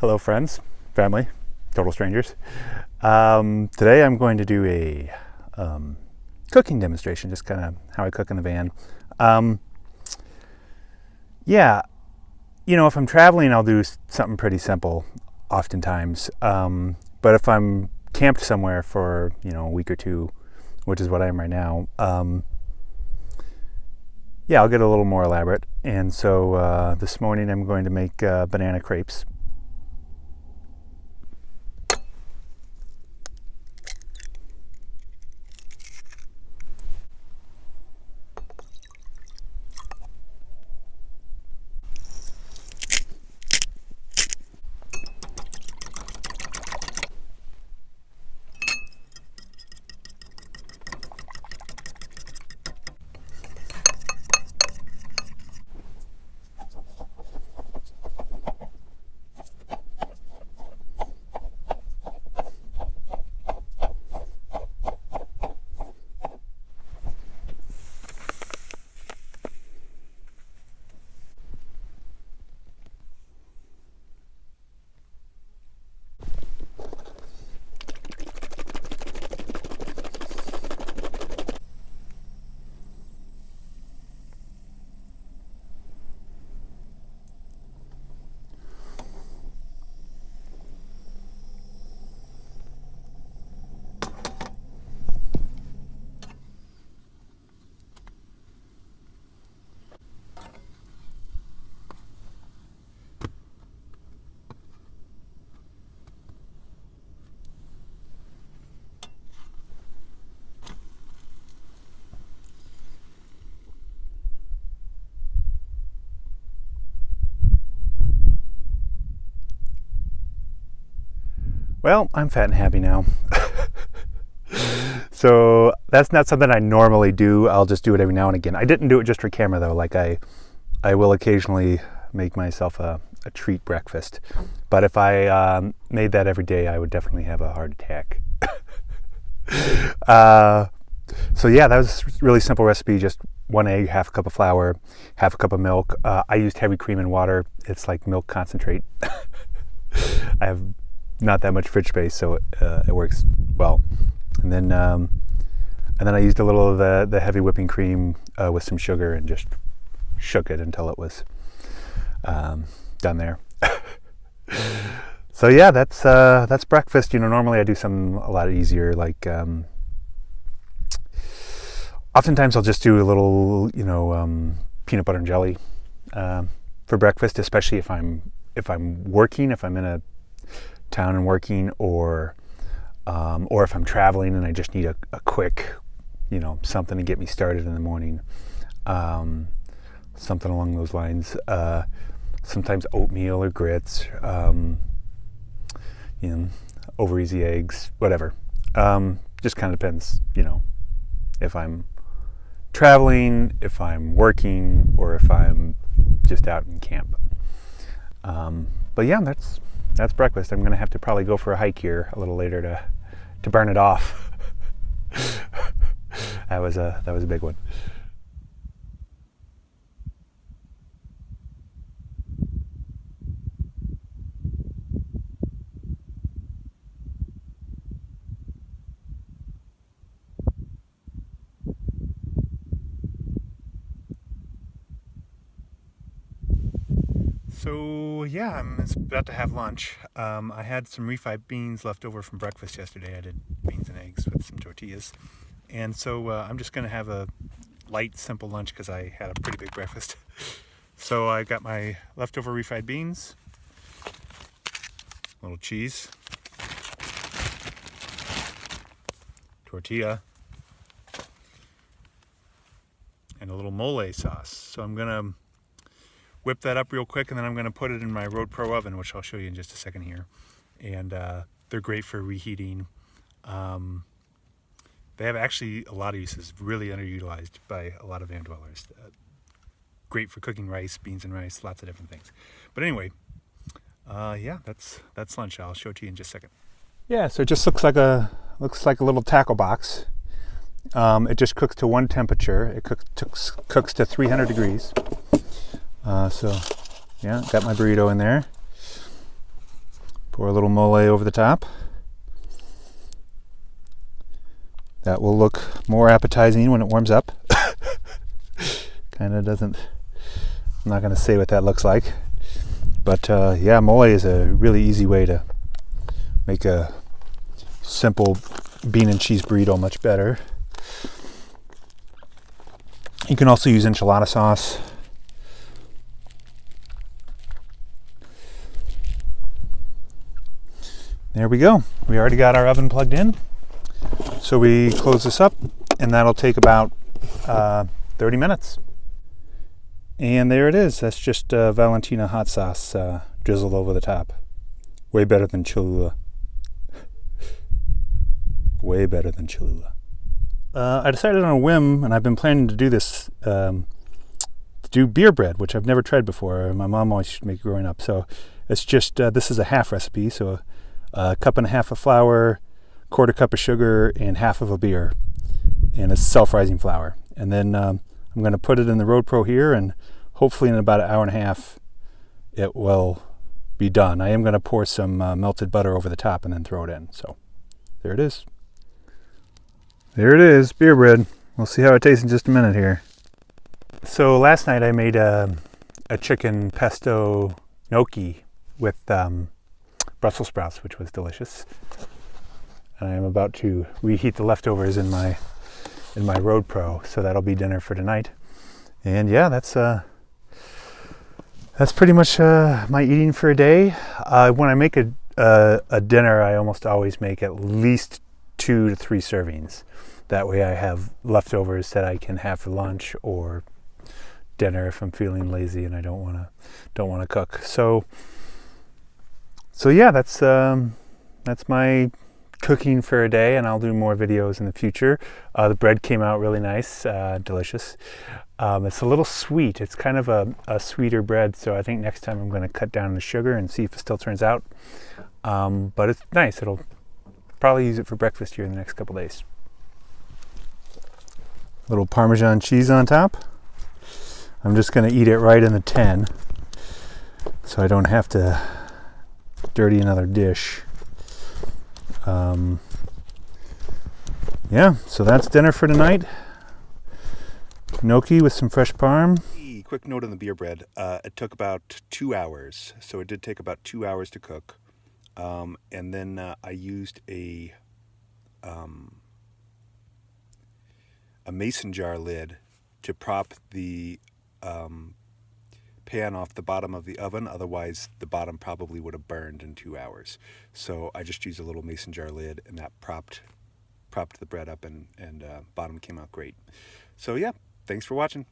Hello friends, family, total strangers. Today I'm going to do a cooking demonstration, just kind of how I cook in the van. Yeah, if I'm traveling I'll do something pretty simple oftentimes. But if I'm camped somewhere for, a week or two, which is what I am right now, I'll get a little more elaborate. And so this morning I'm going to make banana crepes. Well, I'm fat and happy now. So that's not something I normally do. I'll just do it every now and again. I didn't do it just for camera though. Like I will occasionally make myself a treat breakfast. But if I made that every day, I would definitely have a heart attack. So yeah, that was a really simple recipe. Just 1 egg, half a cup of flour, half a cup of milk. I used heavy cream and water. It's like milk concentrate. I have not that much fridge space, so it works well. And then I used a little of the heavy whipping cream with some sugar and just shook it until it was done there. So yeah, that's breakfast. Normally I do something a lot easier, like oftentimes I'll just do a little peanut butter and jelly for breakfast, especially if I'm working, if I'm in a town and working, or if I'm traveling and I just need a quick, something to get me started in the morning, something along those lines. Sometimes oatmeal or grits, over easy eggs, whatever. Just kind of depends, if I'm traveling, if I'm working, or if I'm just out in camp. But yeah, that's breakfast. I'm going to have to probably go for a hike here a little later to burn it off. That was a big one. So yeah, I'm about to have lunch. I had some refried beans left over from breakfast yesterday. I did beans and eggs with some tortillas. And so I'm just going to have a light, simple lunch because I had a pretty big breakfast. So I got my leftover refried beans, a little cheese, tortilla, and a little mole sauce. So I'm going to whip that up real quick, and then I'm going to put it in my Road Pro oven, which I'll show you in just a second here. And they're great for reheating. They have actually a lot of uses, really underutilized by a lot of van dwellers. Great for cooking rice, beans and rice, lots of different things. But anyway, yeah, that's lunch. I'll show it to you in just a second. Yeah, so it just looks like a little tackle box. It just cooks to one temperature. It cooks to 300 degrees. So yeah, got my burrito in there. Pour a little mole over the top. That will look more appetizing when it warms up. Kind of doesn't, I'm not going to say what that looks like. But yeah, mole is a really easy way to make a simple bean and cheese burrito much better. You can also use enchilada sauce. There we go. We already got our oven plugged in. So we close this up, and that'll take about 30 minutes. And there it is. That's just Valentina hot sauce drizzled over the top. Way better than Cholula. Way better than Cholula. I decided on a whim, and I've been planning to do this, to do beer bread, which I've never tried before. My mom always used to make it growing up. So it's just, this is a half recipe. So a cup and a half of flour, quarter cup of sugar, and half of a beer. And it's self-rising flour. And then I'm going to put it in the Road Pro here, and hopefully in about an hour and a half it will be done. I am going to pour some melted butter over the top and then throw it in. So there it is. There it is, beer bread. We'll see how it tastes in just a minute here. So last night I made a chicken pesto gnocchi with Brussels sprouts, which was delicious. And I am about to reheat the leftovers in my Road Pro, so that'll be dinner for tonight. And yeah, that's pretty much my eating for a day. When I make a dinner, I almost always make at least 2 to 3 servings. That way I have leftovers that I can have for lunch or dinner if I'm feeling lazy and I don't want to cook. So yeah, that's my cooking for a day, and I'll do more videos in the future. The bread came out really nice, delicious. It's a little sweet. It's kind of a sweeter bread, so I think next time I'm going to cut down the sugar and see if it still turns out. But it's nice. It'll probably use it for breakfast here in the next couple days. Little Parmesan cheese on top. I'm just going to eat it right in the 10 so I don't have to dirty another dish. Yeah, so that's dinner for tonight. Gnocchi with some fresh parm. Quick note on the beer bread. It took about 2 hours, so it did take about 2 hours to cook. And then I used a mason jar lid to prop the pan off the bottom of the oven. Otherwise, the bottom probably would have burned in 2 hours. So I just used a little mason jar lid, and that propped the bread up, and bottom came out great. So yeah, thanks for watching.